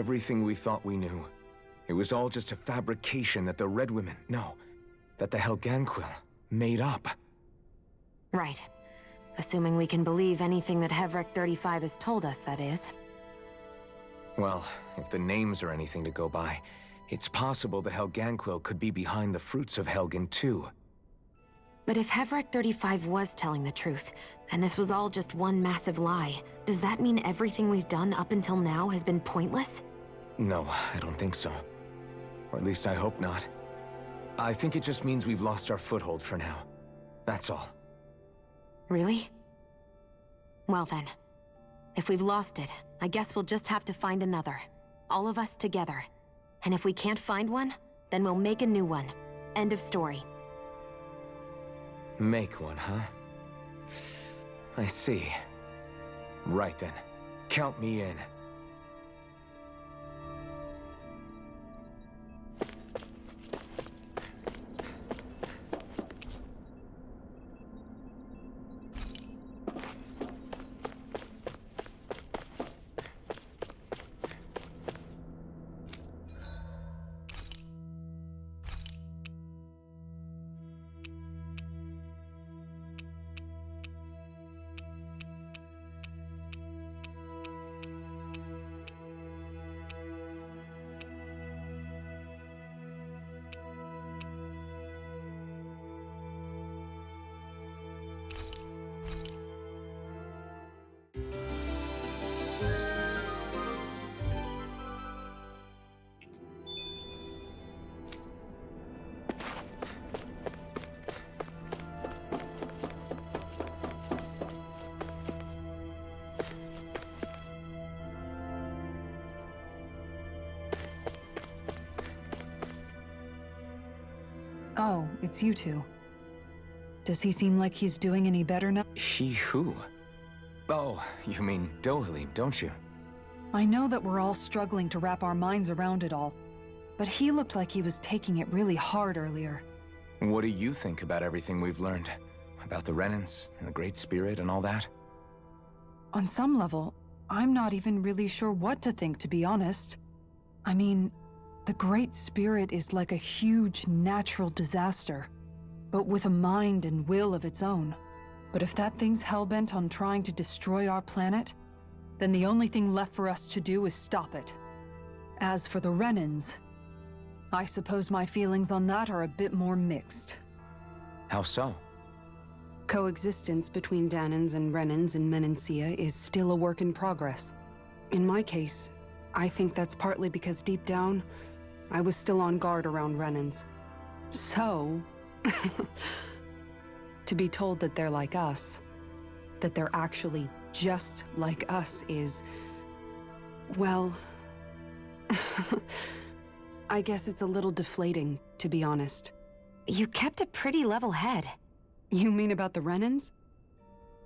everything we thought we knew. It was all just a fabrication that the Red Women, no, that the Helganquil made up. Right. Assuming we can believe anything that Hevrek 35 has told us, that is. Well, if the names are anything to go by, it's possible the Helganquil could be behind the fruits of Helgen too. But if Hevrek 35 was telling the truth, and this was all just one massive lie, does that mean everything we've done up until now has been pointless? No, I don't think so. Or at least I hope not. I think it just means we've lost our foothold for now. That's all. Really? Well then, if we've lost it, I guess we'll just have to find another. All of us together. And if we can't find one, then we'll make a new one. End of story. Make one, huh? I see. Right then. Count me in. Oh, it's you two. Does he seem like he's doing any better now? He who? Oh, you mean Dohalim, don't you? I know that we're all struggling to wrap our minds around it all, but he looked like he was taking it really hard earlier. What do you think about everything we've learned? About the Renans and the Great Spirit and all that? On some level, I'm not even really sure what to think, to be honest. I mean, the Great Spirit is like a huge natural disaster, but with a mind and will of its own. But if that thing's hellbent on trying to destroy our planet, then the only thing left for us to do is stop it. As for the Renans, I suppose my feelings on that are a bit more mixed. How so? Coexistence between Dahnans and Renans in Menancia is still a work in progress. In my case, I think that's partly because deep down, I was still on guard around Renans. So, to be told that they're like us, that they're actually just like us is, well, I guess it's a little deflating, to be honest. You kept a pretty level head. You mean about the Renans?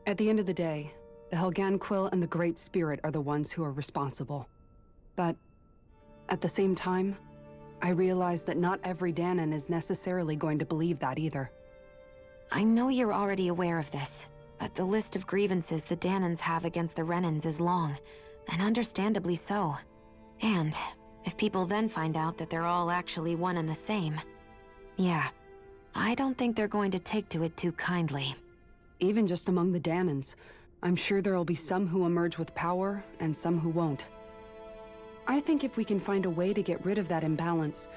At the end of the day, the Helganquil and the Great Spirit are the ones who are responsible. But at the same time, I realize that not every Dahnan is necessarily going to believe that either. I know you're already aware of this, but the list of grievances the Dahnans have against the Renans is long, and understandably so. And if people then find out that they're all actually one and the same, yeah, I don't think they're going to take to it too kindly. Even just among the Dahnans, I'm sure there'll be some who emerge with power and some who won't. I think if we can find a way to get rid of that imbalance,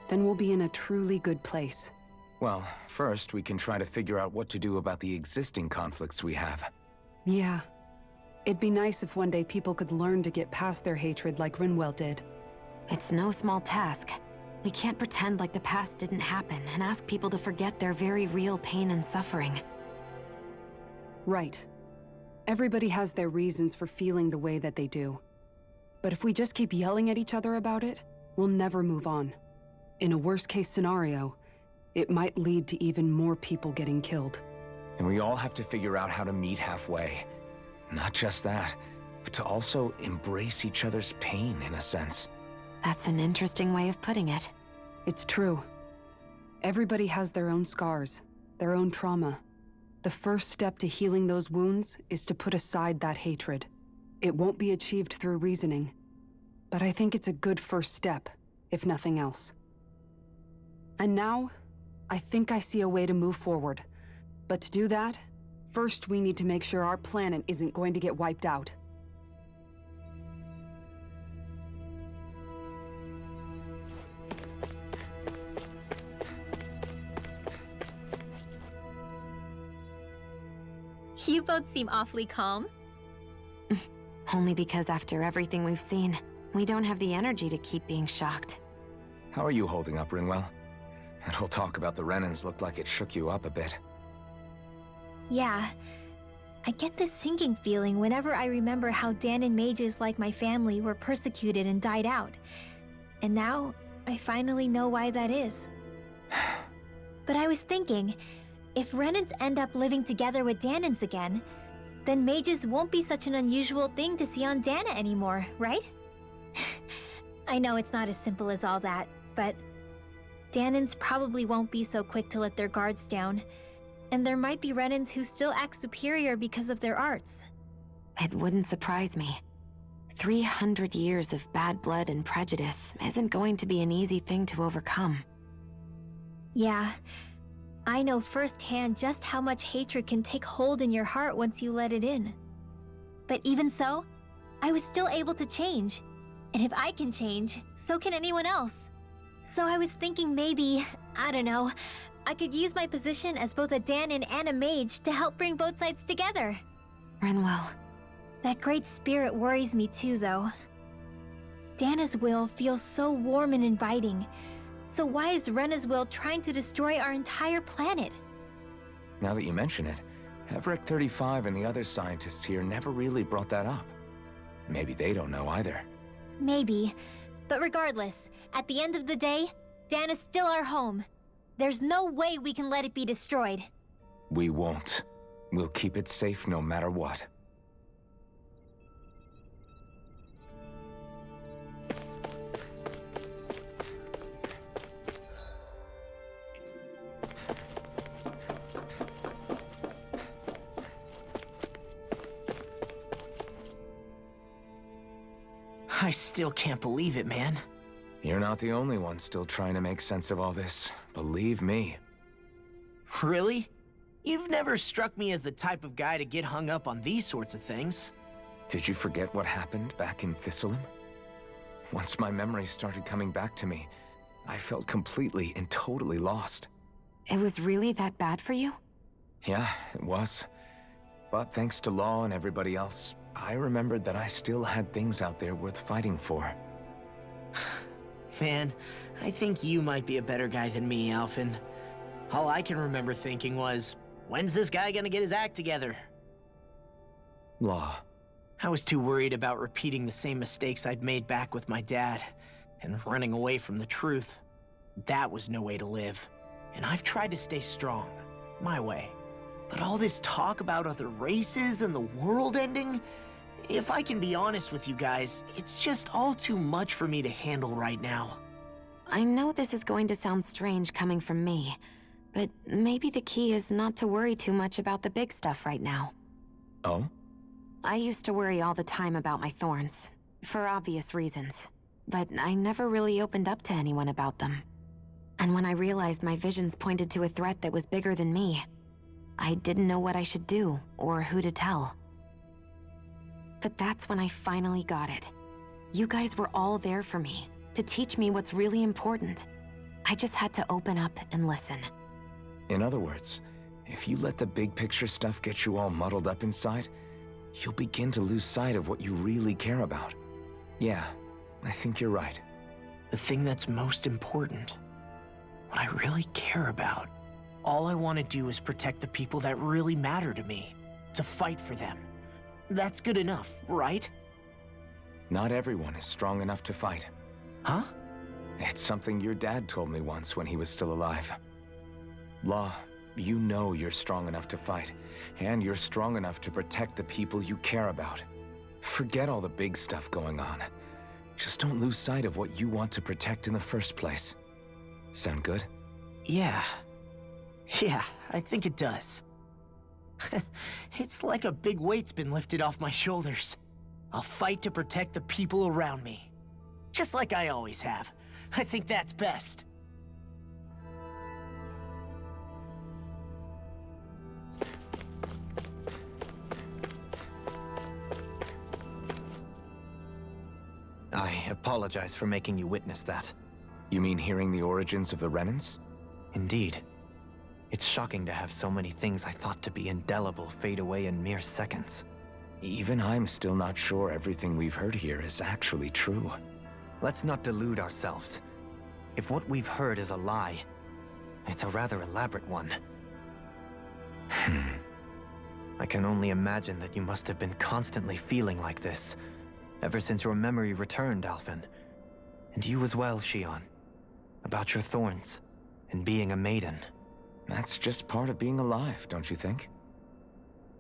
then we'll be in a truly good place. Well, first we can try to figure out what to do about the existing conflicts we have. Yeah. It'd be nice if one day people could learn to get past their hatred like Rinwell did. It's no small task. We can't pretend like the past didn't happen and ask people to forget their very real pain and suffering. Right. Everybody has their reasons for feeling the way that they do. But if we just keep yelling at each other about it, we'll never move on. In a worst-case scenario, it might lead to even more people getting killed. And we all have to figure out how to meet halfway. Not just that, but to also embrace each other's pain, in a sense. That's an interesting way of putting it. It's true. Everybody has their own scars, their own trauma. The first step to healing those wounds is to put aside that hatred. It won't be achieved through reasoning, but I think it's a good first step, if nothing else. And now, I think I see a way to move forward. But to do that, first we need to make sure our planet isn't going to get wiped out. You both seem awfully calm. Only because after everything we've seen, we don't have the energy to keep being shocked. How are you holding up, Rinwell? That whole talk about the Renans looked like it shook you up a bit. Yeah. I get this sinking feeling whenever I remember how Dahnan mages like my family were persecuted and died out. And now, I finally know why that is. But I was thinking, if Renans end up living together with Dahnans again, then mages won't be such an unusual thing to see on Dahna anymore, right? I know it's not as simple as all that, but Dahnans probably won't be so quick to let their guards down, and there might be Renans who still act superior because of their arts. It wouldn't surprise me. 300 years of bad blood and prejudice isn't going to be an easy thing to overcome. Yeah, I know firsthand just how much hatred can take hold in your heart once you let it in. But even so, I was still able to change. And if I can change, so can anyone else. So I was thinking maybe, I don't know, I could use my position as both a Dahnan and a mage to help bring both sides together. Rinwell. That great spirit worries me too, though. Dahna's will feels so warm and inviting. So why is Rena's will trying to destroy our entire planet? Now that you mention it, Everett 35 and the other scientists here never really brought that up. Maybe they don't know either. Maybe. But regardless, at the end of the day, Dahna's still our home. There's no way we can let it be destroyed. We won't. We'll keep it safe no matter what. I still can't believe it, man. You're not the only one still trying to make sense of all this. Believe me. Really? You've never struck me as the type of guy to get hung up on these sorts of things. Did you forget what happened back in Thistleum? Once my memories started coming back to me, I felt completely and totally lost. It was really that bad for you? Yeah, it was. But thanks to Law and everybody else, I remembered that I still had things out there worth fighting for. Man, I think you might be a better guy than me, Alphen. All I can remember thinking was, when's this guy gonna get his act together? Law. I was too worried about repeating the same mistakes I'd made back with my dad, and running away from the truth. That was no way to live. And I've tried to stay strong, my way. But all this talk about other races and the world ending, if I can be honest with you guys, it's just all too much for me to handle right now. I know this is going to sound strange coming from me, but maybe the key is not to worry too much about the big stuff right now. Oh? I used to worry all the time about my thorns, for obvious reasons, but I never really opened up to anyone about them. And when I realized my visions pointed to a threat that was bigger than me, I didn't know what I should do or who to tell. But that's when I finally got it. You guys were all there for me, to teach me what's really important. I just had to open up and listen. In other words, if you let the big picture stuff get you all muddled up inside, you'll begin to lose sight of what you really care about. Yeah, I think you're right. The thing that's most important, what I really care about. All I want to do is protect the people that really matter to me, to fight for them. That's good enough, right? Not everyone is strong enough to fight. Huh? It's something your dad told me once when he was still alive. Law, you know you're strong enough to fight, and you're strong enough to protect the people you care about. Forget all the big stuff going on. Just don't lose sight of what you want to protect in the first place. Sound good? Yeah, I think it does. It's like a big weight's been lifted off my shoulders. I'll fight to protect the people around me. Just like I always have. I think that's best. I apologize for making you witness that. You mean hearing the origins of the Renans? Indeed. It's shocking to have so many things I thought to be indelible fade away in mere seconds. Even I'm still not sure everything we've heard here is actually true. Let's not delude ourselves. If what we've heard is a lie, it's a rather elaborate one. I can only imagine that you must have been constantly feeling like this, ever since your memory returned, Alphen. And you as well, Shionne. About your thorns, and being a maiden. That's just part of being alive, don't you think?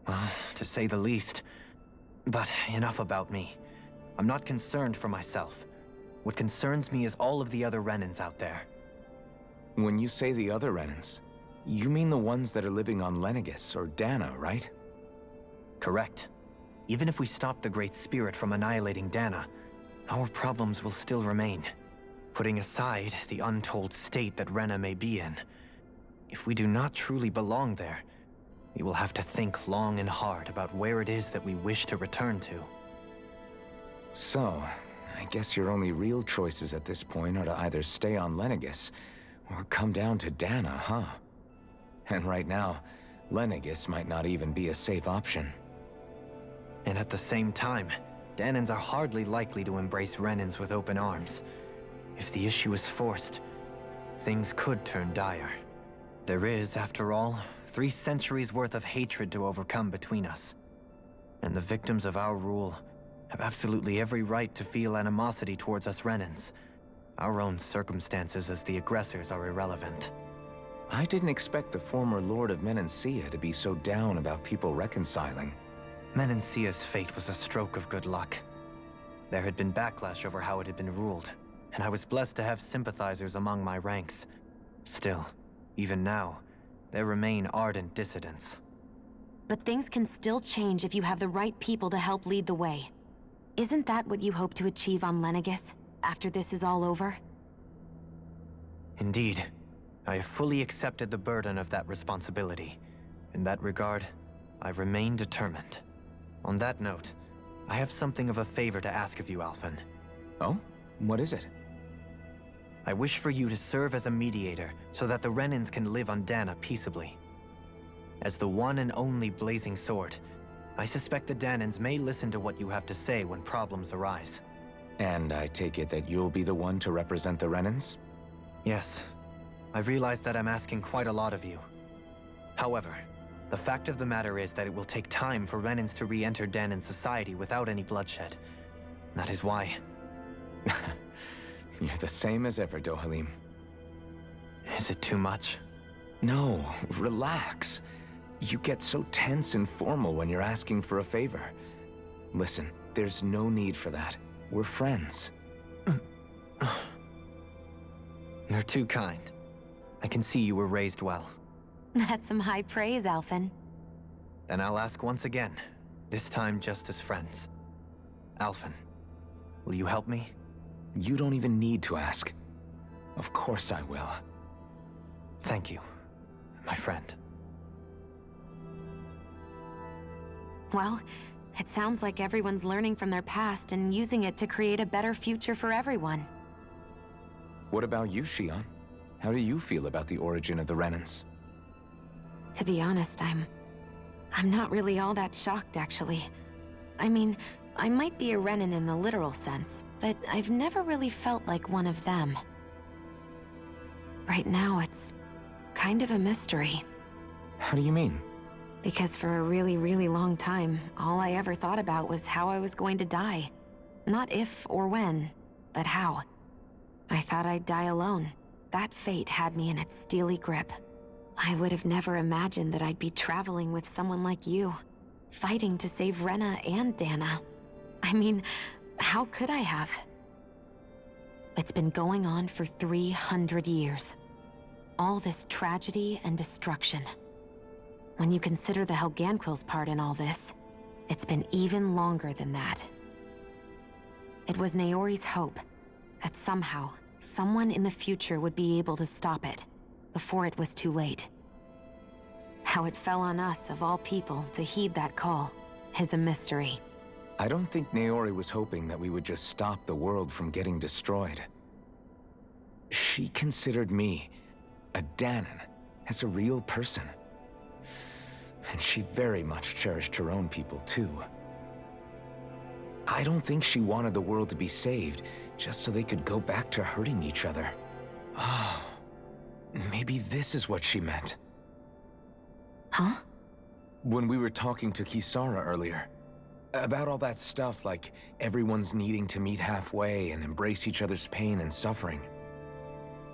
Well, to say the least. But enough about me. I'm not concerned for myself. What concerns me is all of the other Renans out there. When you say the other Renans, you mean the ones that are living on Lenegis or Dana, right? Correct. Even if we stop the Great Spirit from annihilating Dana, our problems will still remain. Putting aside the untold state that Rena may be in, if we do not truly belong there, we will have to think long and hard about where it is that we wish to return to. So, I guess your only real choices at this point are to either stay on Lenegis, or come down to Dana, huh? And right now, Lenegis might not even be a safe option. And at the same time, Danans are hardly likely to embrace Renans with open arms. If the issue is forced, things could turn dire. There is, after all, 3 centuries worth of hatred to overcome between us. And the victims of our rule have absolutely every right to feel animosity towards us Renans. Our own circumstances as the aggressors are irrelevant. I didn't expect the former Lord of Menancia to be so down about people reconciling. Menancia's fate was a stroke of good luck. There had been backlash over how it had been ruled, and I was blessed to have sympathizers among my ranks. Still, even now, there remain ardent dissidents. But things can still change if you have the right people to help lead the way. Isn't that what you hope to achieve on Lenegis, after this is all over? Indeed. I have fully accepted the burden of that responsibility. In that regard, I remain determined. On that note, I have something of a favor to ask of you, Alphen. Oh? What is it? I wish for you to serve as a mediator so that the Renans can live on Dana peaceably. As the one and only Blazing Sword, I suspect the Danans may listen to what you have to say when problems arise. And I take it that you'll be the one to represent the Renans? Yes. I realize that I'm asking quite a lot of you. However, the fact of the matter is that it will take time for Renans to re-enter Danan society without any bloodshed. That is why... You're the same as ever, Dohalim. Is it too much? No, relax. You get so tense and formal when you're asking for a favor. Listen, there's no need for that. We're friends. You're too kind. I can see you were raised well. That's some high praise, Alphen. Then I'll ask once again, this time just as friends. Alphen, will you help me? You don't even need to ask. Of course I will. Thank you, my friend. Well, it sounds like everyone's learning from their past and using it to create a better future for everyone. What about you, Shionne? How do you feel about the origin of the Renans? To be honest, I'm not really all that shocked, actually. I mean, I might be a Renan in the literal sense, but I've never really felt like one of them. Right now, it's kind of a mystery. How do you mean? Because for a really, really long time, all I ever thought about was how I was going to die. Not if or when, but how. I thought I'd die alone. That fate had me in its steely grip. I would have never imagined that I'd be traveling with someone like you, fighting to save Rena and Dana. I mean, how could I have? It's been going on for 300 years. All this tragedy and destruction. When you consider the Helganquil's part in all this, it's been even longer than that. It was Naori's hope, That somehow, someone in the future would be able to stop it, before it was too late. How it fell on us, of all people, to heed that call, is a mystery. I don't think Naori was hoping that we would just stop the world from getting destroyed. She considered me, a Dahnan, as a real person. And she very much cherished her own people, too. I don't think she wanted the world to be saved, just so they could go back to hurting each other. Oh, maybe this is what she meant. Huh? When we were talking to Kisara earlier, about all that stuff like everyone's needing to meet halfway and embrace each other's pain and suffering.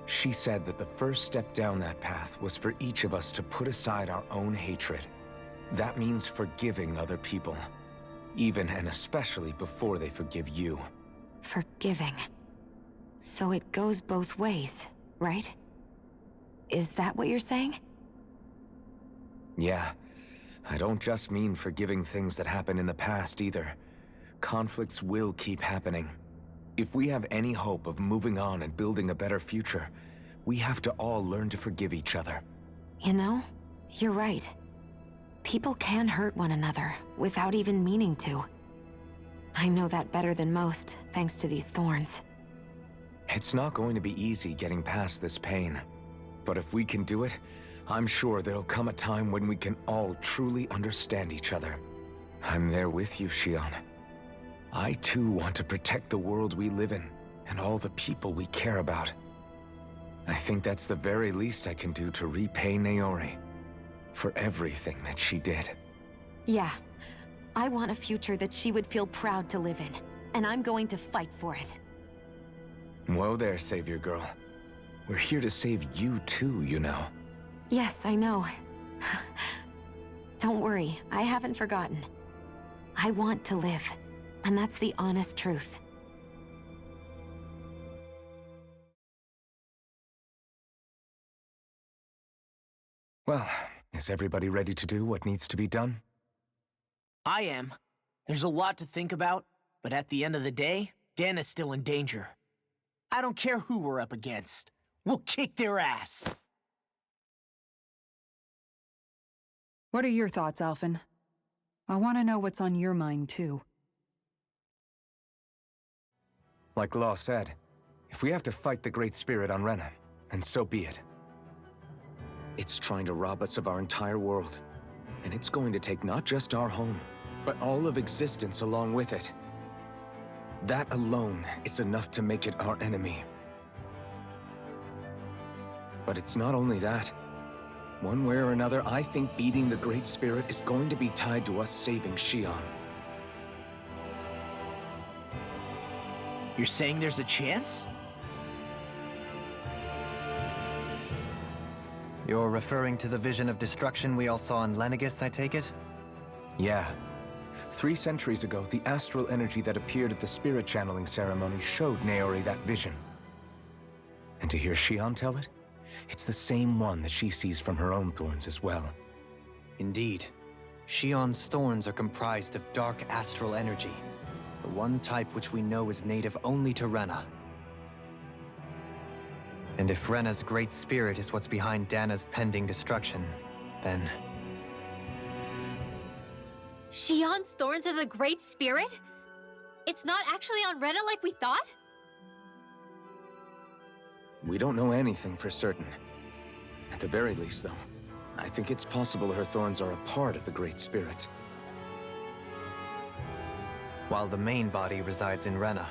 She said that the first step down that path was for each of us to put aside our own hatred. That means forgiving other people, even and especially before they forgive you. Forgiving. So it goes both ways, right? Is that what you're saying? Yeah. I don't just mean forgiving things that happened in the past either. Conflicts will keep happening. If we have any hope of moving on and building a better future, we have to all learn to forgive each other. You know, you're right. People can hurt one another without even meaning to. I know that better than most, thanks to these thorns. It's not going to be easy getting past this pain. But if we can do it, I'm sure there'll come a time when we can all truly understand each other. I'm there with you, Shion. I too want to protect the world we live in, and all the people we care about. I think that's the very least I can do to repay Naori for everything that she did. Yeah. I want a future that she would feel proud to live in, and I'm going to fight for it. Whoa there, Savior Girl. We're here to save you too, you know. Yes, I know. Don't worry, I haven't forgotten. I want to live, and that's the honest truth. Well, is everybody ready to do what needs to be done? I am. There's a lot to think about, but at the end of the day, Dan is still in danger. I don't care who we're up against. We'll kick their ass. What are your thoughts, Alphen? I want to know what's on your mind, too. Like Law said, if we have to fight the Great Spirit on Rena, then so be it. It's trying to rob us of our entire world. And it's going to take not just our home, but all of existence along with it. That alone is enough to make it our enemy. But it's not only that. One way or another, I think beating the Great Spirit is going to be tied to us saving Shion. You're saying there's a chance? You're referring to the vision of destruction we all saw in Lenegis, I take it? Yeah. 3 centuries ago, the astral energy that appeared at the spirit channeling ceremony showed Naori that vision. And to hear Shion tell it, it's the same one that she sees from her own thorns as well. Indeed. Shion's thorns are comprised of dark astral energy, the one type which we know is native only to Rena. And if Rena's great spirit is what's behind Dana's pending destruction, then... Shion's thorns are the Great Spirit? It's not actually on Rena like we thought? We don't know anything for certain. At the very least, though, I think it's possible her thorns are a part of the Great Spirit. While the main body resides in Rena.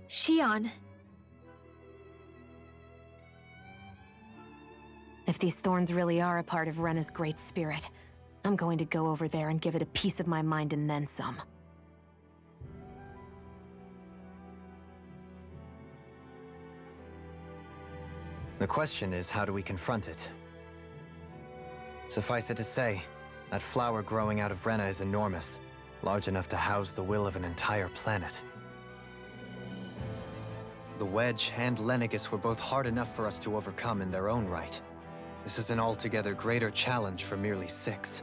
Shion. If these thorns really are a part of Rena's Great Spirit, I'm going to go over there and give it a piece of my mind and then some. The question is, how do we confront it? Suffice it to say, that flower growing out of Rena is enormous, large enough to house the will of an entire planet. The Wedge and Lenegis were both hard enough for us to overcome in their own right. This is an altogether greater challenge for merely 6.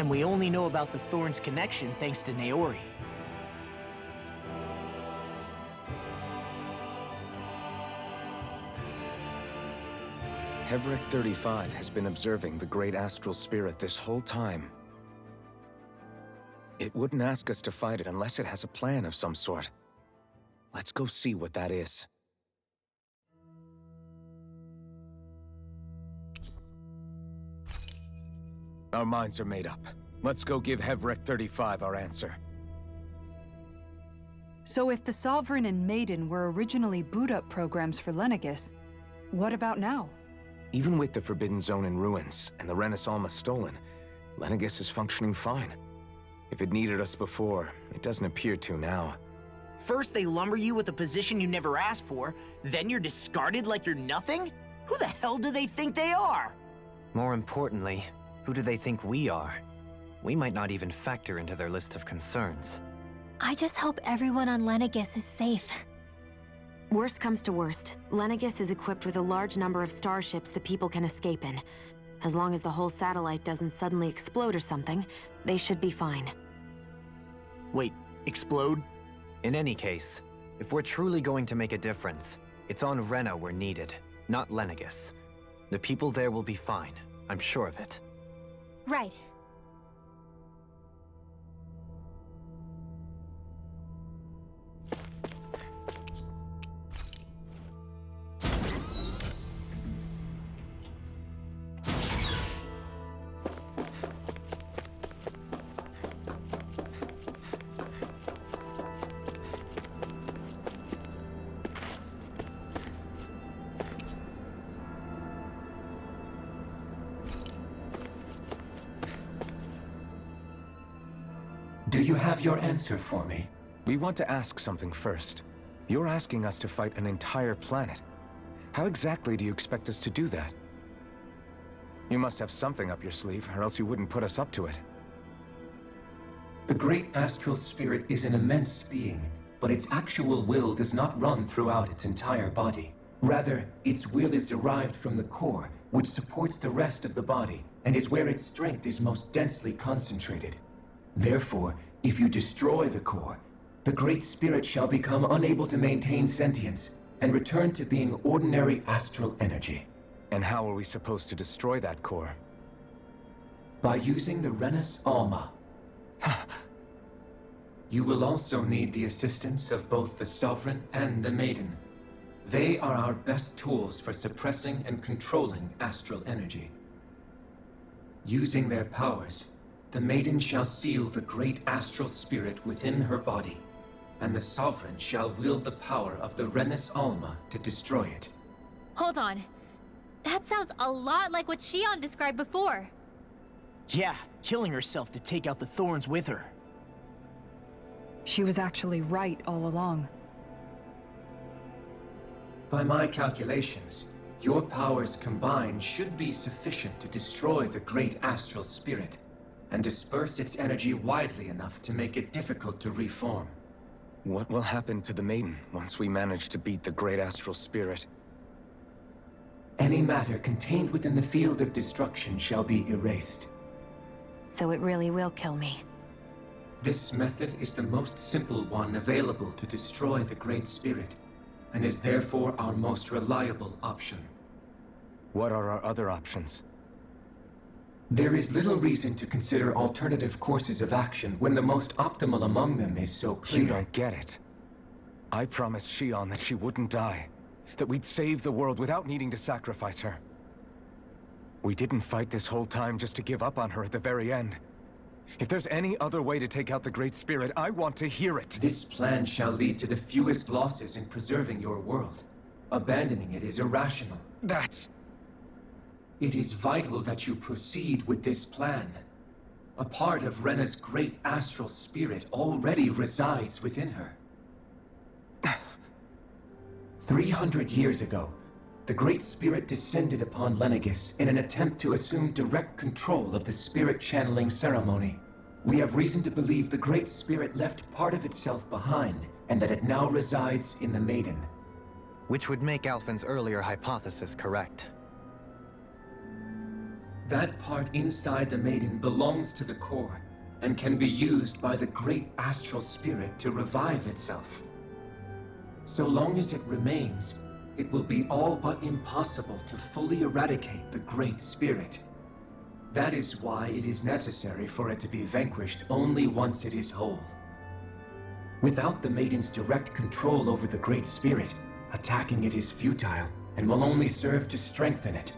And we only know about the Thorns' connection thanks to Naori. Hevric 35 has been observing the great astral spirit this whole time. It wouldn't ask us to fight it unless it has a plan of some sort. Let's go see what that is. Our minds are made up. Let's go give Hevric 35 our answer. So if the Sovereign and Maiden were originally boot-up programs for Lenegis, what about now? Even with the Forbidden Zone in ruins and the Renis Alma stolen, Lenegis is functioning fine. If it needed us before, it doesn't appear to now. First they lumber you with a position you never asked for, then you're discarded like you're nothing? Who the hell do they think they are? More importantly, who do they think we are? We might not even factor into their list of concerns. I just hope everyone on Lenegis is safe. Worst comes to worst, Lenegis is equipped with a large number of starships the people can escape in. As long as the whole satellite doesn't suddenly explode or something, they should be fine. Wait, explode? In any case, if we're truly going to make a difference, it's on Rena we're needed, not Lenegis. The people there will be fine, I'm sure of it. Right. Do you have your answer for me? We want to ask something first. You're asking us to fight an entire planet. How exactly do you expect us to do that? You must have something up your sleeve, or else you wouldn't put us up to it. The great astral spirit is an immense being, but its actual will does not run throughout its entire body. Rather, its will is derived from the core, which supports the rest of the body, and is where its strength is most densely concentrated. Therefore, if you destroy the core, the Great Spirit shall become unable to maintain sentience and return to being ordinary astral energy. And how are we supposed to destroy that core? By using the Renis Alma. You will also need the assistance of both the Sovereign and the Maiden. They are our best tools for suppressing and controlling astral energy. Using their powers, the Maiden shall seal the great astral spirit within her body, and the Sovereign shall wield the power of the Renis Alma to destroy it. Hold on. That sounds a lot like what Shion described before. Yeah, killing herself to take out the Thorns with her. She was actually right all along. By my calculations, your powers combined should be sufficient to destroy the great astral spirit and disperse its energy widely enough to make it difficult to reform. What will happen to the Maiden once we manage to beat the great astral spirit? Any matter contained within the field of destruction shall be erased. So it really will kill me. This method is the most simple one available to destroy the Great Spirit, and is therefore our most reliable option. What are our other options? There is little reason to consider alternative courses of action when the most optimal among them is so clear. You don't get it. I promised Shion that she wouldn't die, that we'd save the world without needing to sacrifice her. We didn't fight this whole time just to give up on her at the very end. If there's any other way to take out the Great Spirit, I want to hear it. This plan shall lead to the fewest losses in preserving your world. Abandoning it is irrational. It is vital that you proceed with this plan. A part of Rena's great astral spirit already resides within her. 300 years ago, the Great Spirit descended upon Lenegis in an attempt to assume direct control of the spirit channeling ceremony. We have reason to believe the Great Spirit left part of itself behind, and that it now resides in the Maiden. Which would make Alphen's earlier hypothesis correct. That part inside the Maiden belongs to the core, and can be used by the great astral spirit to revive itself. So long as it remains, it will be all but impossible to fully eradicate the Great Spirit. That is why it is necessary for it to be vanquished only once it is whole. Without the Maiden's direct control over the Great Spirit, attacking it is futile and will only serve to strengthen it.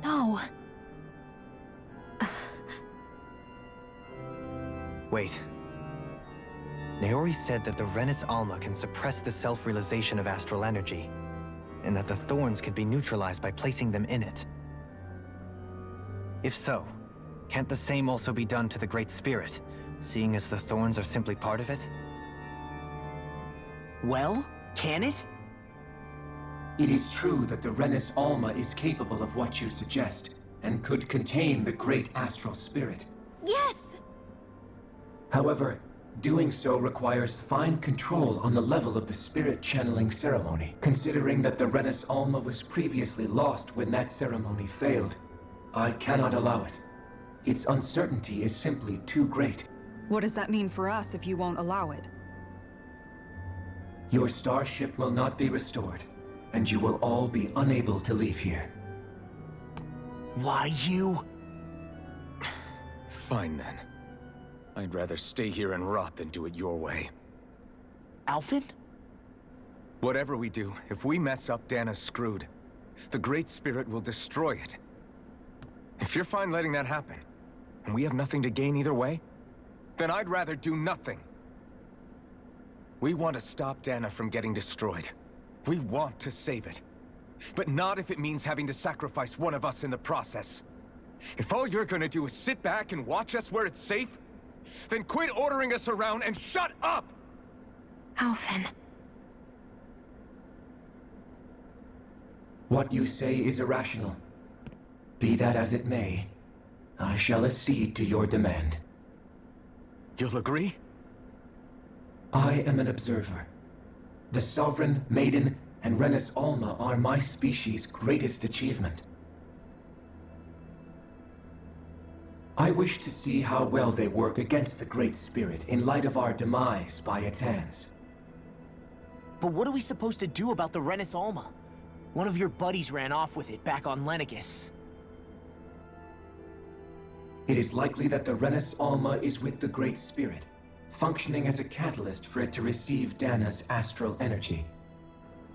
No. Wait. Naori said that the Renis Alma can suppress the self-realization of astral energy, and that the thorns can be neutralized by placing them in it. If so, can't the same also be done to the Great Spirit, seeing as the thorns are simply part of it? Well, can it? It is true that the Renis Alma is capable of what you suggest, and could contain the great astral spirit. Yes! However, doing so requires fine control on the level of the spirit channeling ceremony, considering that the Renis Alma was previously lost when that ceremony failed. I cannot allow it. Its uncertainty is simply too great. What does that mean for us if you won't allow it? Your starship will not be restored, and you will all be unable to leave here. Why you? Fine then. I'd rather stay here and rot than do it your way. Alphen? Whatever we do, if we mess up, Dana's screwed. The Great Spirit will destroy it. If you're fine letting that happen, and we have nothing to gain either way, then I'd rather do nothing. We want to stop Dana from getting destroyed. We want to save it. But not if it means having to sacrifice one of us in the process. If all you're gonna do is sit back and watch us where it's safe, then quit ordering us around and shut up! Alphen. What you say is irrational. Be that as it may, I shall accede to your demand. You'll agree? I am an observer. The Sovereign, Maiden, and Renis Alma are my species' greatest achievement. I wish to see how well they work against the Great Spirit in light of our demise by its hands. But what are we supposed to do about the Renis Alma? One of your buddies ran off with it back on Lenegis. It is likely that the Renis Alma is with the Great Spirit, functioning as a catalyst for it to receive Dana's astral energy.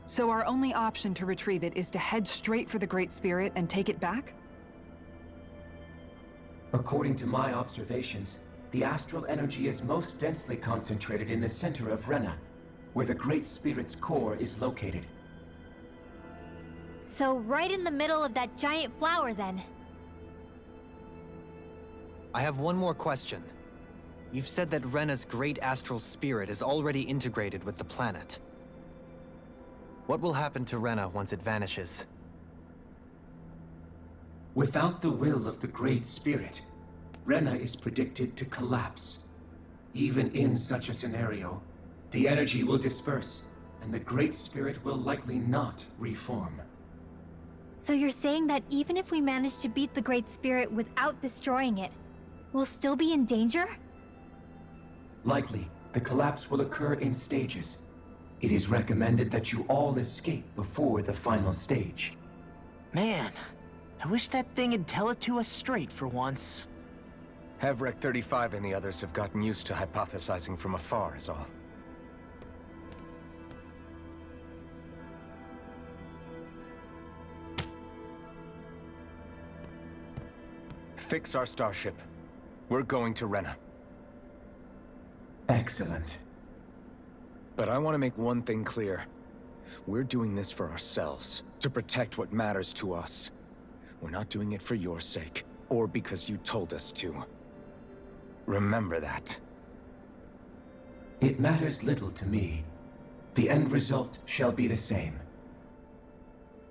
So our only option to retrieve it is to head straight for the Great Spirit and take it back? According to my observations, the astral energy is most densely concentrated in the center of Rena, where the Great Spirit's core is located. So right in the middle of that giant flower, then. I have one more question. You've said that Rena's great astral spirit is already integrated with the planet. What will happen to Rena once it vanishes? Without the will of the Great Spirit, Rena is predicted to collapse. Even in such a scenario, the energy will disperse, and the Great Spirit will likely not reform. So you're saying that even if we manage to beat the Great Spirit without destroying it, we'll still be in danger? Likely, the collapse will occur in stages. It is recommended that you all escape before the final stage. Man, I wish that thing would tell it to us straight for once. Hevrek 35 and the others have gotten used to hypothesizing from afar, is all. Fix our starship. We're going to Rena. Excellent. But I want to make one thing clear. We're doing this for ourselves, to protect what matters to us. We're not doing it for your sake, or because you told us to. Remember that. It matters little to me. The end result shall be the same.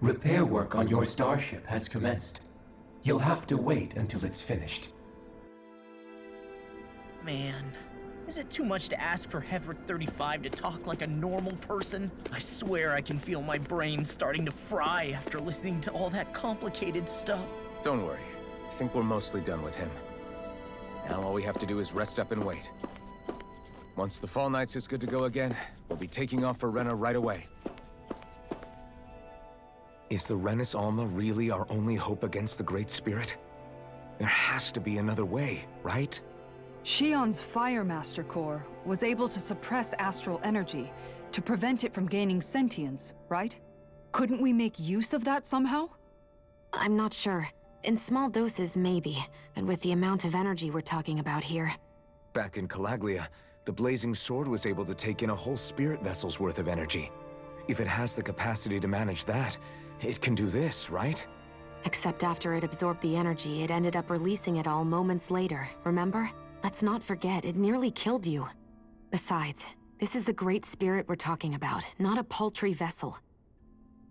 Repair work on your starship has commenced. You'll have to wait until it's finished. Man, is it too much to ask for Hevrek 35 to talk like a normal person? I swear I can feel my brain starting to fry after listening to all that complicated stuff. Don't worry. I think we're mostly done with him. Now all we have to do is rest up and wait. Once the Fall Knights is good to go again, we'll be taking off for Rena right away. Is the Renis Alma really our only hope against the Great Spirit? There has to be another way, right? Shion's Fire Master Core was able to suppress astral energy to prevent it from gaining sentience, right? Couldn't we make use of that somehow? I'm not sure. In small doses, maybe. And with the amount of energy we're talking about here. Back in Calaglia, the Blazing Sword was able to take in a whole spirit vessel's worth of energy. If it has the capacity to manage that, it can do this, right? Except after it absorbed the energy, it ended up releasing it all moments later, remember? Let's not forget, it nearly killed you. Besides, this is the Great Spirit we're talking about, not a paltry vessel.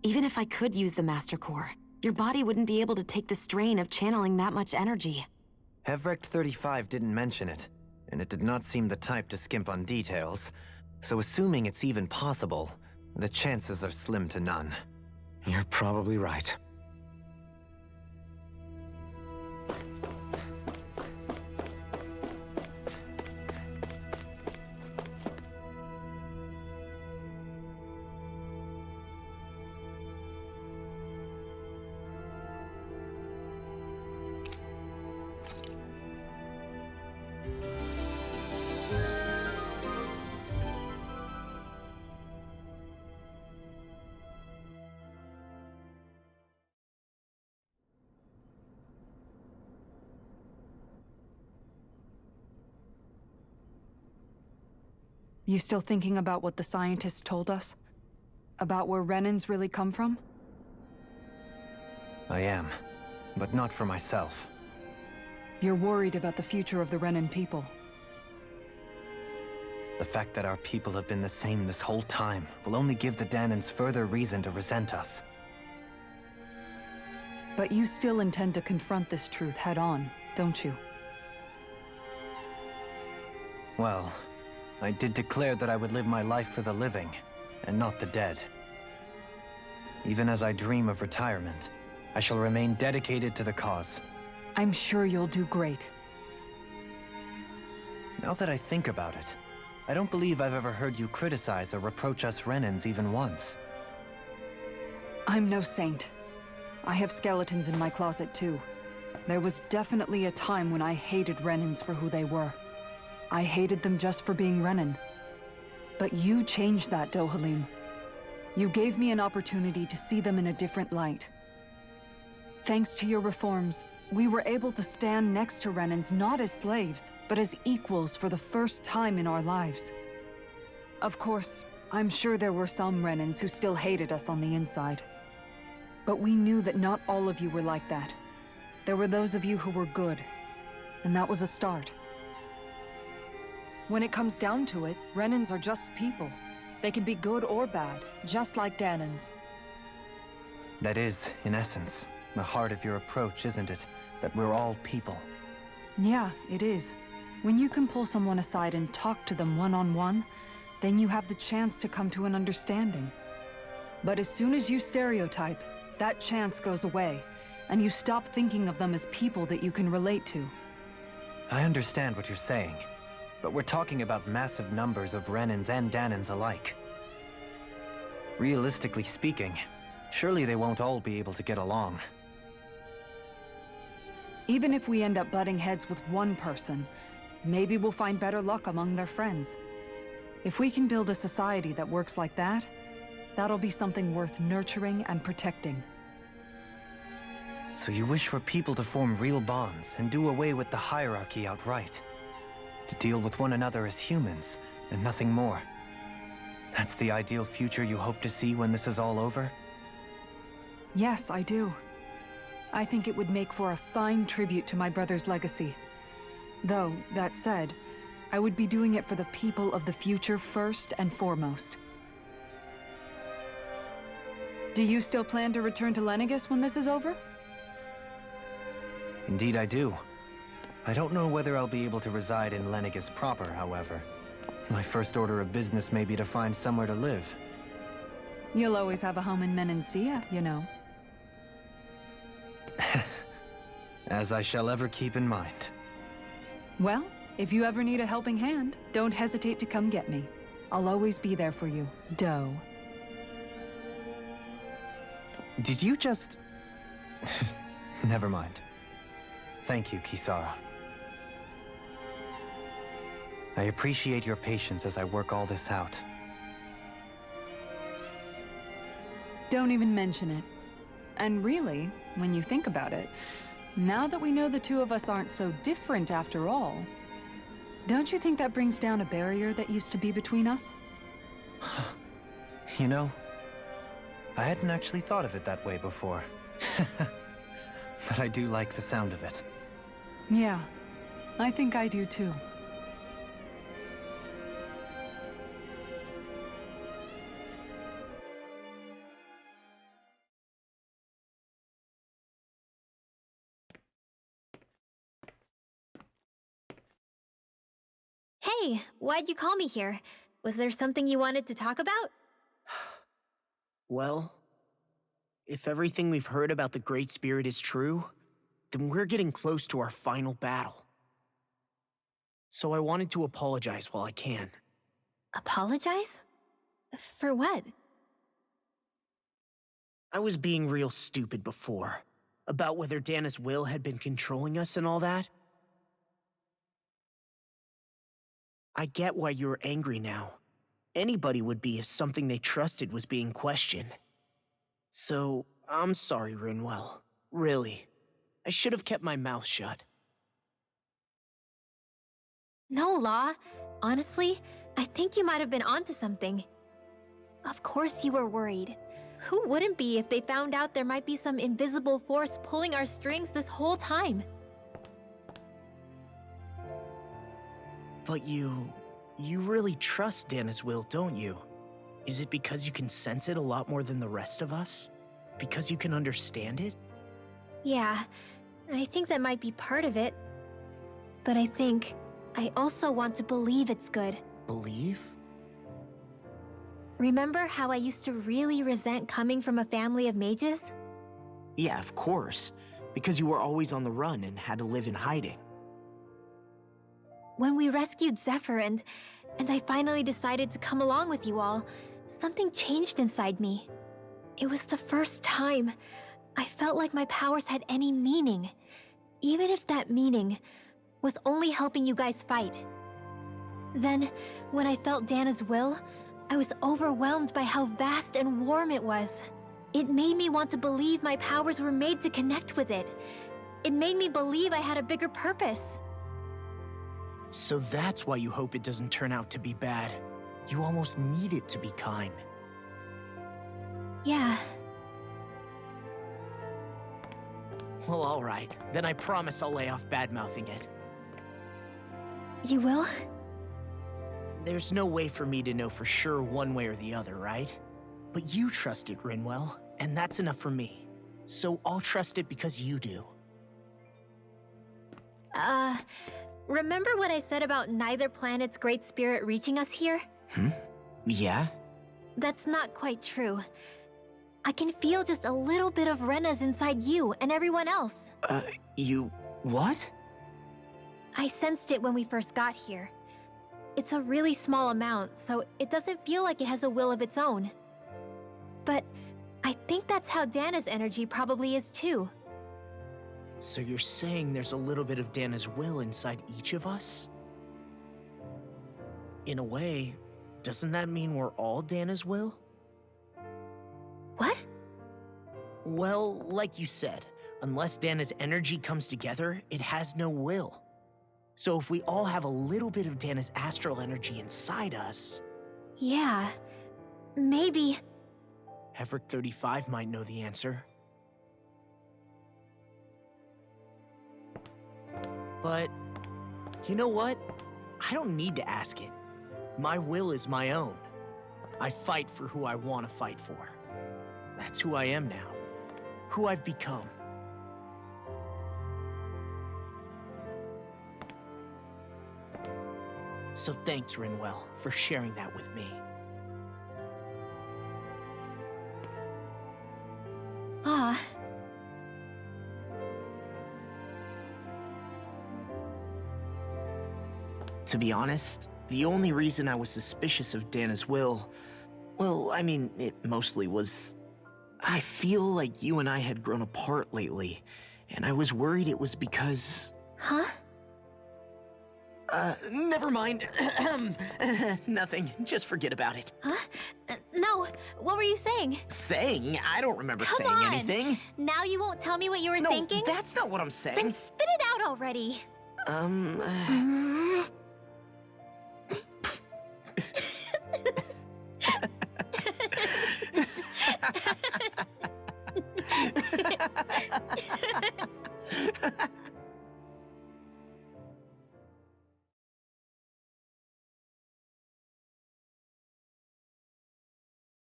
Even if I could use the Master Core, your body wouldn't be able to take the strain of channeling that much energy. Hevrecht 35 didn't mention it, and it did not seem the type to skimp on details, so assuming it's even possible, the chances are slim to none. You're probably right. You still thinking about what the scientists told us? About where Renins really come from? I am, but not for myself. You're worried about the future of the Renin people. The fact that our people have been the same this whole time will only give the Dahnans further reason to resent us. But you still intend to confront this truth head-on, don't you? Well, I did declare that I would live my life for the living, and not the dead. Even as I dream of retirement, I shall remain dedicated to the cause. I'm sure you'll do great. Now that I think about it, I don't believe I've ever heard you criticize or reproach us Renins even once. I'm no saint. I have skeletons in my closet too. There was definitely a time when I hated Renins for who they were. I hated them just for being Renin. But you changed that, Dohalim. You gave me an opportunity to see them in a different light. Thanks to your reforms, we were able to stand next to Renins not as slaves, but as equals for the first time in our lives. Of course, I'm sure there were some Renins who still hated us on the inside. But we knew that not all of you were like that. There were those of you who were good, and that was a start. When it comes down to it, Renins are just people. They can be good or bad, just like Dahnans. That is, in essence, the heart of your approach, isn't it? That we're all people. Yeah, it is. When you can pull someone aside and talk to them one-on-one, then you have the chance to come to an understanding. But as soon as you stereotype, that chance goes away, and you stop thinking of them as people that you can relate to. I understand what you're saying, but we're talking about massive numbers of Renins and Dahnans alike. Realistically speaking, surely they won't all be able to get along. Even if we end up butting heads with one person, maybe we'll find better luck among their friends. If we can build a society that works like that, that'll be something worth nurturing and protecting. So you wish for people to form real bonds and do away with the hierarchy outright? To deal with one another as humans, and nothing more? That's the ideal future you hope to see when this is all over? Yes, I do. I think it would make for a fine tribute to my brother's legacy. Though, that said, I would be doing it for the people of the future first and foremost. Do you still plan to return to Lenegis when this is over? Indeed I do. I don't know whether I'll be able to reside in Lenegis proper, however. My first order of business may be to find somewhere to live. You'll always have a home in Menancia, you know. As I shall ever keep in mind. Well, if you ever need a helping hand, don't hesitate to come get me. I'll always be there for you, Doe. Did you just... Never mind. Thank you, Kisara. I appreciate your patience as I work all this out. Don't even mention it. And really, when you think about it, now that we know the two of us aren't so different after all, don't you think that brings down a barrier that used to be between us? You know, I hadn't actually thought of it that way before. But I do like the sound of it. Yeah, I think I do too. Hey, why'd you call me here? Was there something you wanted to talk about? Well, if everything we've heard about the Great Spirit is true, then we're getting close to our final battle. So I wanted to apologize while I can. Apologize? For what? I was being real stupid before, about whether Dana's will had been controlling us and all that. I get why you're angry now. Anybody would be if something they trusted was being questioned. So, I'm sorry, Rinwell. Really. I should have kept my mouth shut. No, Law. Honestly, I think you might have been onto something. Of course you were worried. Who wouldn't be if they found out there might be some invisible force pulling our strings this whole time? But you really trust Dana's will, don't you? Is it because you can sense it a lot more than the rest of us? Because you can understand it? Yeah, I think that might be part of it. But I think I also want to believe it's good. Believe? Remember how I used to really resent coming from a family of mages? Yeah, of course. Because you were always on the run and had to live in hiding. When we rescued Zephyr and I finally decided to come along with you all, something changed inside me. It was the first time I felt like my powers had any meaning, even if that meaning was only helping you guys fight. Then, when I felt Dana's will, I was overwhelmed by how vast and warm it was. It made me want to believe my powers were made to connect with it. It made me believe I had a bigger purpose. So that's why you hope it doesn't turn out to be bad. You almost need it to be kind. Yeah. Well, alright. Then I promise I'll lay off bad-mouthing it. You will? There's no way for me to know for sure one way or the other, right? But you trust it, Rinwell, and that's enough for me. So I'll trust it because you do. Remember what I said about neither planet's Great Spirit reaching us here? Yeah? That's not quite true. I can feel just a little bit of Rena's inside you and everyone else. You... what? I sensed it when we first got here. It's a really small amount, so it doesn't feel like it has a will of its own. But I think that's how Dana's energy probably is too. So you're saying there's a little bit of Dana's will inside each of us? In a way, doesn't that mean we're all Dana's will? What? Well, like you said, unless Dana's energy comes together, it has no will. So if we all have a little bit of Dana's astral energy inside us... Yeah, maybe... Heverick 35 might know the answer. But, you know what? I don't need to ask it. My will is my own. I fight for who I want to fight for. That's who I am now. Who I've become. So thanks, Rinwell, for sharing that with me. To be honest, the only reason I was suspicious of Dana's will, well, I mean, it mostly was... I feel like you and I had grown apart lately, and I was worried it was because... Huh? Never mind. Nothing. Just forget about it. Huh? No, what were you saying? Saying? I don't remember Come saying on. anything. Now you won't tell me what you were No, thinking? that's not what I'm saying. Then spit it out already.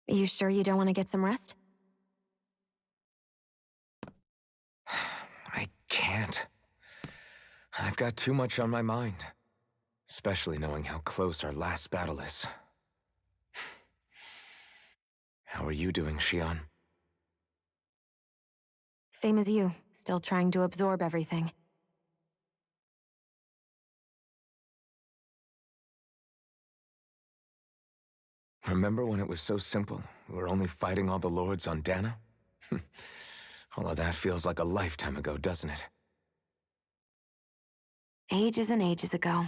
You sure you don't want to get some rest? I can't. I've got too much on my mind. Especially knowing how close our last battle is. How are you doing, Xion? Same as you, still trying to absorb everything. Remember when it was so simple? We were only fighting all the lords on Dana? All of that feels like a lifetime ago, doesn't it? Ages and ages ago.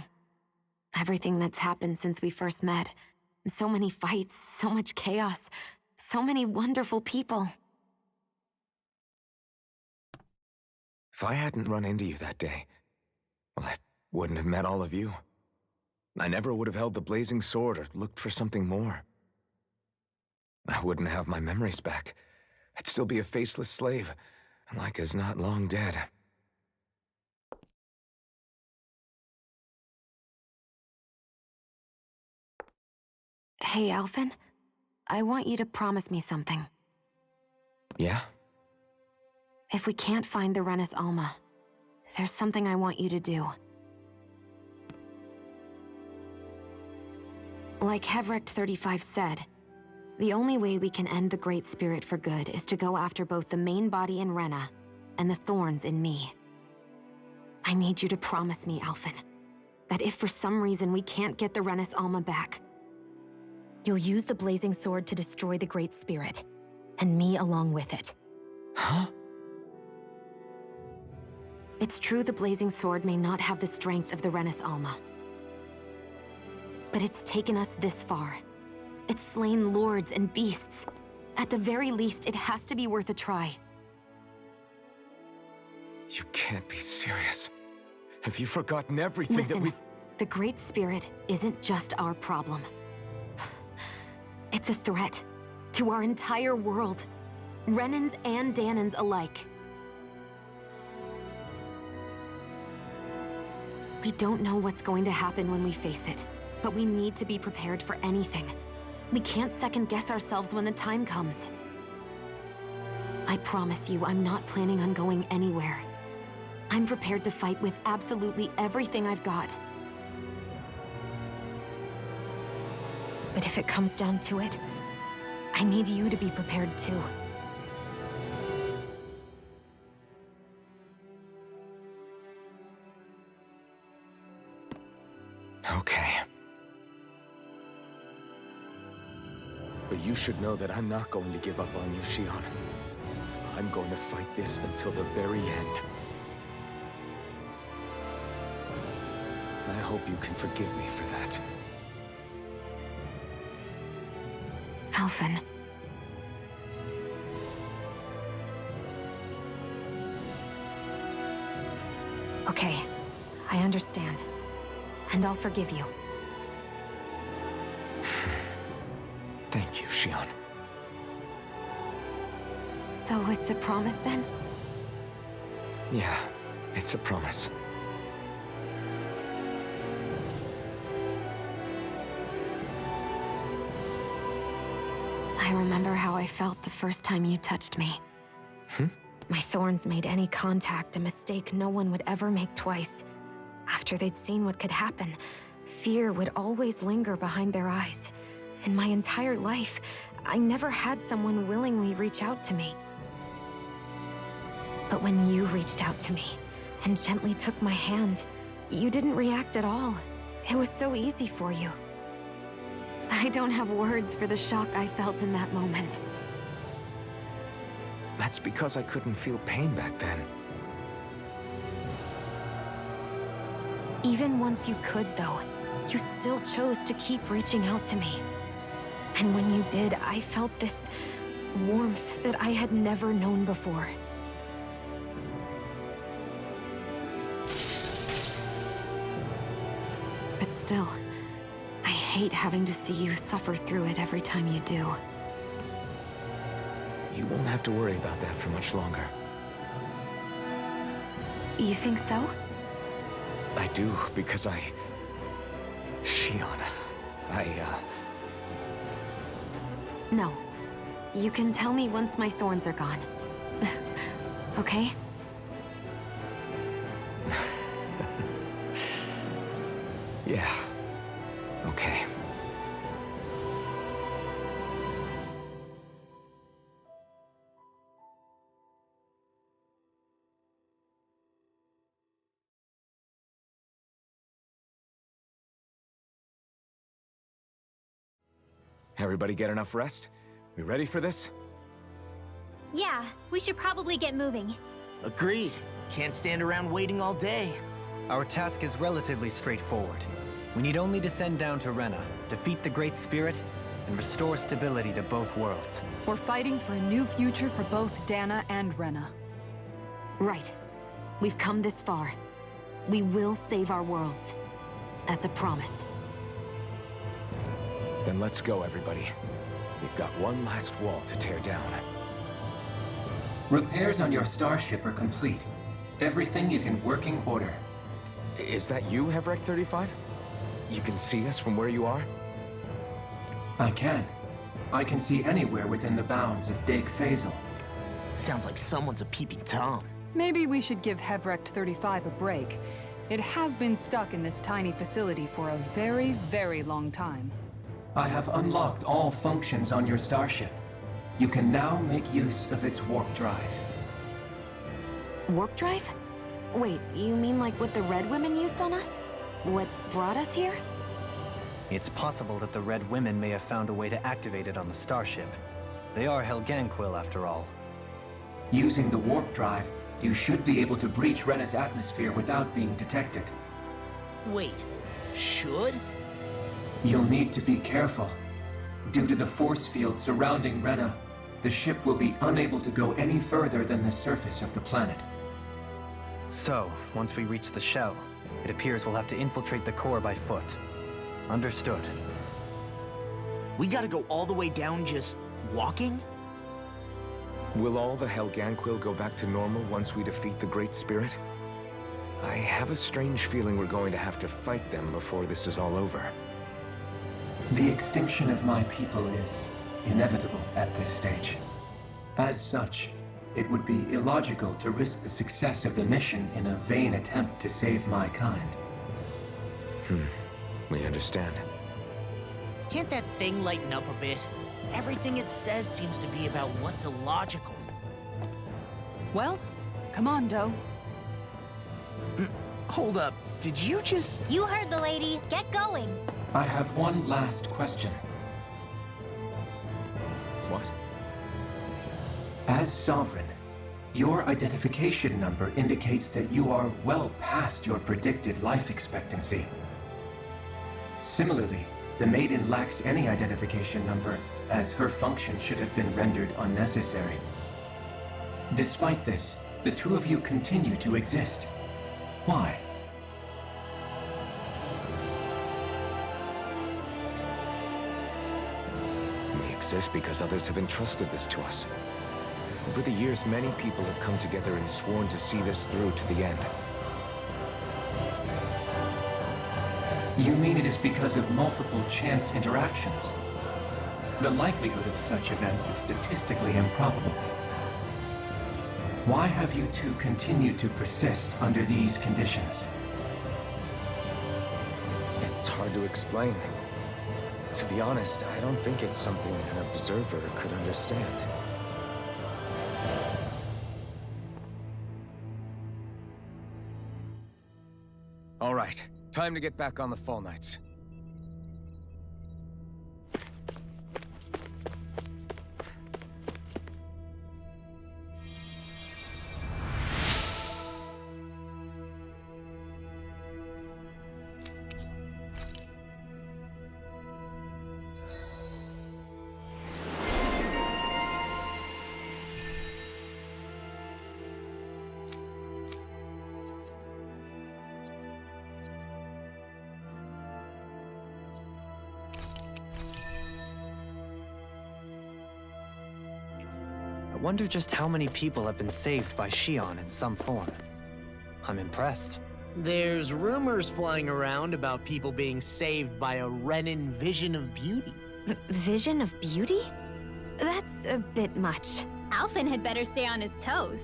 Everything that's happened since we first met. So many fights, so much chaos, so many wonderful people. If I hadn't run into you that day, well, I wouldn't have met all of you. I never would have held the blazing sword or looked for something more. I wouldn't have my memories back. I'd still be a faceless slave, like as not long dead. Hey, Alphen. I want you to promise me something. Yeah? If we can't find the Renis Alma, there's something I want you to do. Like Hevrecht 35 said, the only way we can end the Great Spirit for good is to go after both the main body in Rena and the thorns in me. I need you to promise me, Alphen, that if for some reason we can't get the Renis Alma back, you'll use the Blazing Sword to destroy the Great Spirit, and me along with it. Huh? It's true the Blazing Sword may not have the strength of the Renis Alma. But it's taken us this far. It's slain lords and beasts. At the very least, it has to be worth a try. You can't be serious. Have you forgotten everything that Listen, we've... the Great Spirit isn't just our problem. It's a threat to our entire world. Renans and Danans alike. We don't know what's going to happen when we face it, but we need to be prepared for anything. We can't second-guess ourselves when the time comes. I promise you, I'm not planning on going anywhere. I'm prepared to fight with absolutely everything I've got. But if it comes down to it, I need you to be prepared too. Okay. But you should know that I'm not going to give up on you, Xion. I'm going to fight this until the very end. I hope you can forgive me for that. Alphen. Okay, I understand. And I'll forgive you. Thank you, Xion. So it's a promise then? Yeah, it's a promise. I remember how I felt the first time you touched me. My thorns made any contact a mistake no one would ever make twice. After they'd seen what could happen, fear would always linger behind their eyes. In my entire life, I never had someone willingly reach out to me. But when you reached out to me and gently took my hand, you didn't react at all. It was so easy for you. I don't have words for the shock I felt in that moment. That's because I couldn't feel pain back then. Even once you could, though, you still chose to keep reaching out to me. And when you did, I felt this warmth that I had never known before. But still, I hate having to see you suffer through it every time you do. You won't have to worry about that for much longer. You think so? I do, because Shion, No. You can tell me once my thorns are gone. Okay? Yeah. Okay. Everybody get enough rest? We ready for this? Yeah, we should probably get moving. Agreed. Can't stand around waiting all day. Our task is relatively straightforward. We need only descend down to Rena, defeat the Great Spirit, and restore stability to both worlds. We're fighting for a new future for both Dana and Rena. Right. We've come this far. We will save our worlds. That's a promise. Then let's go, everybody. We've got one last wall to tear down. Repairs on your starship are complete. Everything is in working order. Is that you, Hevrek 35? You can see us from where you are? I can. I can see anywhere within the bounds of Dake Faisal. Sounds like someone's a peeping Tom. Maybe we should give Hevrekt 35 a break. It has been stuck in this tiny facility for a very, very long time. I have unlocked all functions on your starship. You can now make use of its warp drive. Warp drive? Wait, you mean like what the Red Women used on us? What brought us here? It's possible that the Red Women may have found a way to activate it on the starship. They are Helganquil, after all. Using the warp drive, you should be able to breach Rena's atmosphere without being detected. Wait, should? You'll need to be careful. Due to the force field surrounding Rena, the ship will be unable to go any further than the surface of the planet. So, once we reach the shell, it appears we'll have to infiltrate the core by foot. Understood. We gotta go all the way down just walking? Will all the Helganquil go back to normal once we defeat the Great Spirit? I have a strange feeling we're going to have to fight them before this is all over. The extinction of my people is inevitable at this stage. As such, it would be illogical to risk the success of the mission in a vain attempt to save my kind. We understand. Can't that thing lighten up a bit? Everything it says seems to be about what's illogical. Well, come on, Doe. Hold up, did you just... You heard the lady. Get going. I have one last question. What? As Sovereign, your identification number indicates that you are well past your predicted life expectancy. Similarly, the Maiden lacks any identification number, as her function should have been rendered unnecessary. Despite this, the two of you continue to exist. Why? We exist because others have entrusted this to us. Over the years, many people have come together and sworn to see this through to the end. You mean it is because of multiple chance interactions? The likelihood of such events is statistically improbable. Why have you two continued to persist under these conditions? It's hard to explain. To be honest, I don't think it's something an observer could understand. All right, Time to get back on the Fall Knights. I wonder just how many people have been saved by Shion in some form. I'm impressed. There's rumors flying around about people being saved by a Renin vision of beauty. Vision of beauty? That's a bit much. Alphen had better stay on his toes.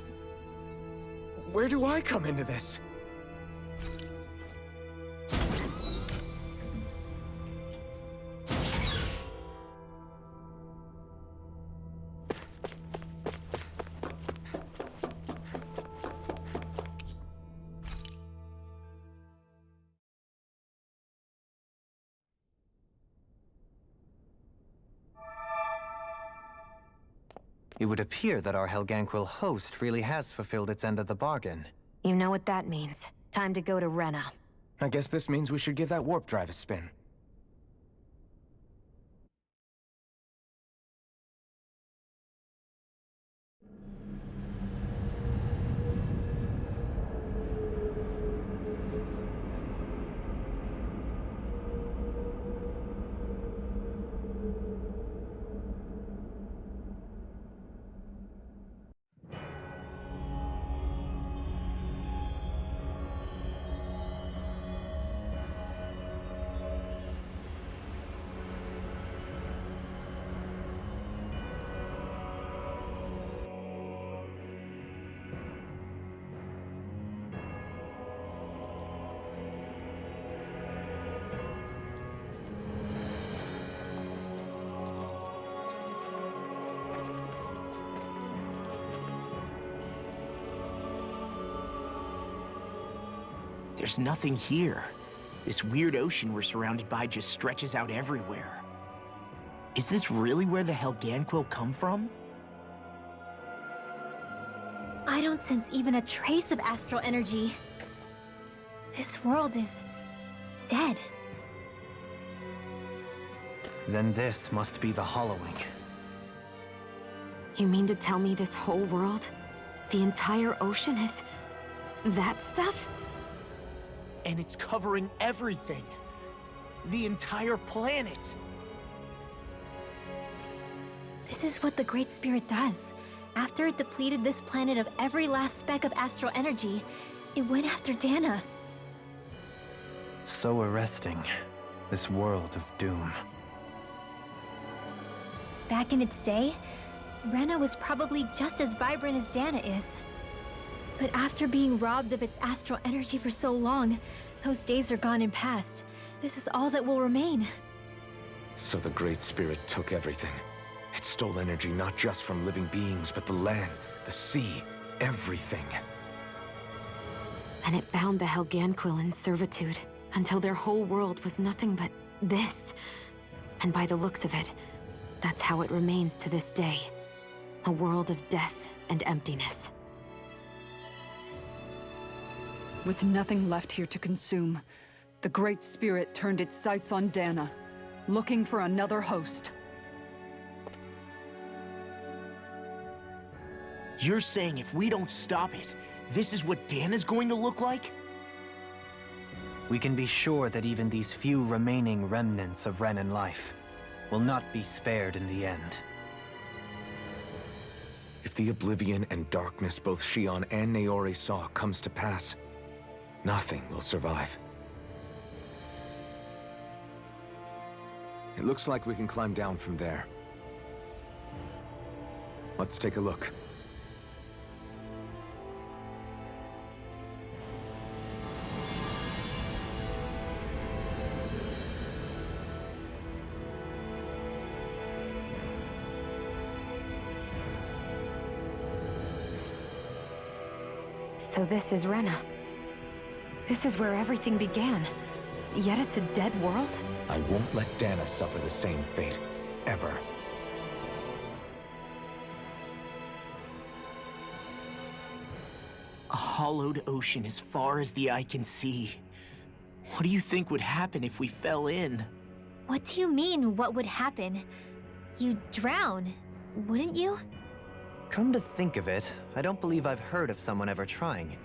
Where do I come into this? It would appear that our Helganquil host really has fulfilled its end of the bargain. You know what that means. Time to go to Rena. I guess this means we should give that warp drive a spin. There's nothing here. This weird ocean we're surrounded by just stretches out everywhere. Is this really where the Helganquil come from? I don't sense even a trace of astral energy. This world is dead. Then this must be the Hollowing. You mean to tell me this whole world, the entire ocean is that stuff? And it's covering everything. The entire planet. This is what the Great Spirit does. After it depleted this planet of every last speck of astral energy, it went after Dana. So arresting. This world of doom. Back in its day, Rena was probably just as vibrant as Dana is. But after being robbed of its astral energy for so long, those days are gone and past. This is all that will remain. So the Great Spirit took everything. It stole energy not just from living beings, but the land, the sea, everything. And it bound the Helganquil in servitude, until their whole world was nothing but this. And by the looks of it, that's how it remains to this day. A world of death and emptiness. With nothing left here to consume, the Great Spirit turned its sights on Dana, looking for another host. You're saying if we don't stop it, this is what Dana's going to look like? We can be sure that even these few remaining remnants of Renin life will not be spared in the end. If the oblivion and darkness both Shion and Naori saw comes to pass, nothing will survive. It looks like we can climb down from there. Let's take a look. So this is Rena. This is where everything began. Yet it's a dead world? I won't let Dana suffer the same fate. Ever. A hollowed ocean as far as the eye can see. What do you think would happen if we fell in? What do you mean, what would happen? You'd drown, wouldn't you? Come to think of it, I don't believe I've heard of someone ever trying.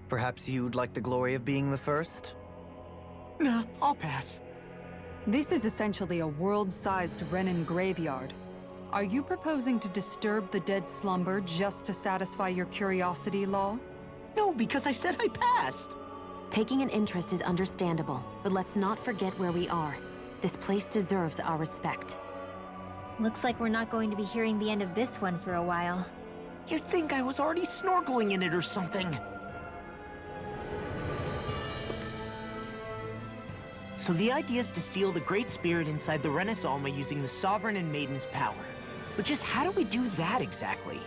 Perhaps you'd like the glory of being the first? Nah, I'll pass. This is essentially a world-sized Renin graveyard. Are you proposing to disturb the dead slumber just to satisfy your curiosity, Law? No, because I said I passed. Taking an interest is understandable, but let's not forget where we are. This place deserves our respect. Looks like we're not going to be hearing the end of this one for a while. You'd think I was already snorkeling in it or something. So the idea is to seal the Great Spirit inside the Renis Alma using the Sovereign and Maiden's power. But just how do we do that exactly?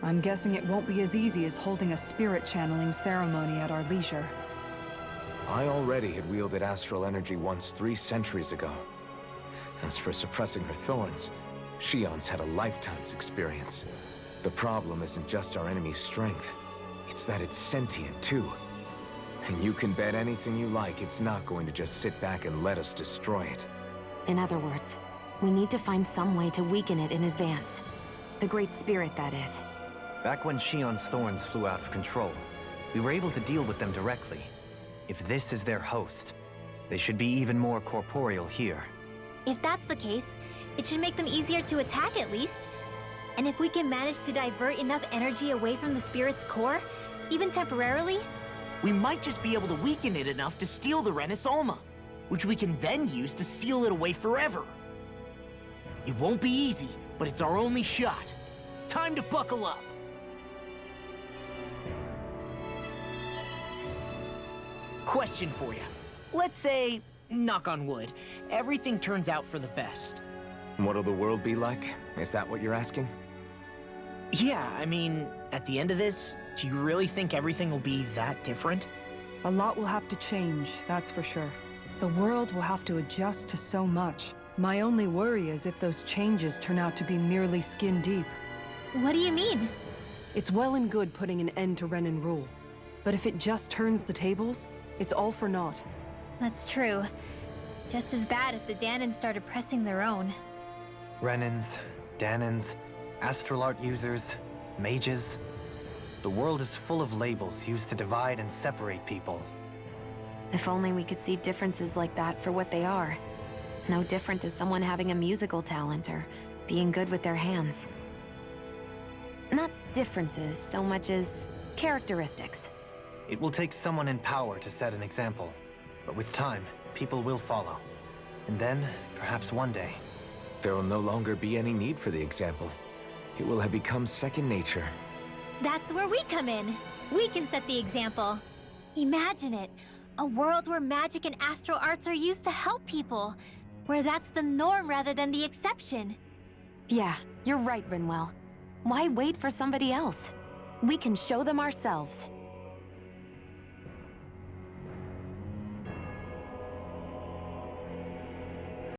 I'm guessing it won't be as easy as holding a spirit channeling ceremony at our leisure. I already had wielded astral energy once 3 centuries ago. As for suppressing her thorns, Shion's had a lifetime's experience. The problem isn't just our enemy's strength. It's that it's sentient, too. And you can bet anything you like it's not going to just sit back and let us destroy it. In other words, we need to find some way to weaken it in advance. The Great Spirit, that is. Back when Shion's thorns flew out of control, we were able to deal with them directly. If this is their host, they should be even more corporeal here. If that's the case, it should make them easier to attack at least. And if we can manage to divert enough energy away from the spirit's core, even temporarily, We might just be able to weaken it enough to steal the Renis Alma, which we can then use to seal it away forever. It won't be easy, but it's our only shot. Time to buckle up. Question for you. Let's say, knock on wood, everything turns out for the best. What'll the world be like? Is that what you're asking? Yeah, I mean, at the end of this, do you really think everything will be that different? A lot will have to change, that's for sure. The world will have to adjust to so much. My only worry is if those changes turn out to be merely skin deep. what do you mean? It's well and good putting an end to Renin rule. But if it just turns the tables, it's all for naught. That's true. Just as bad if the Danans started pressing their own. Renins, Danans, astral art users, mages. The world is full of labels used to divide and separate people. If only we could see differences like that for what they are. No different to someone having a musical talent or being good with their hands. Not differences so much as characteristics. It will take someone in power to set an example. But with time, people will follow. And then, perhaps one day, There will no longer be any need for the example. It will have become second nature. That's where we come in. We can set the example. Imagine it. A world where magic and astral arts are used to help people. Where that's the norm rather than the exception. Yeah, you're right, Rinwell. Why wait for somebody else? We can show them ourselves.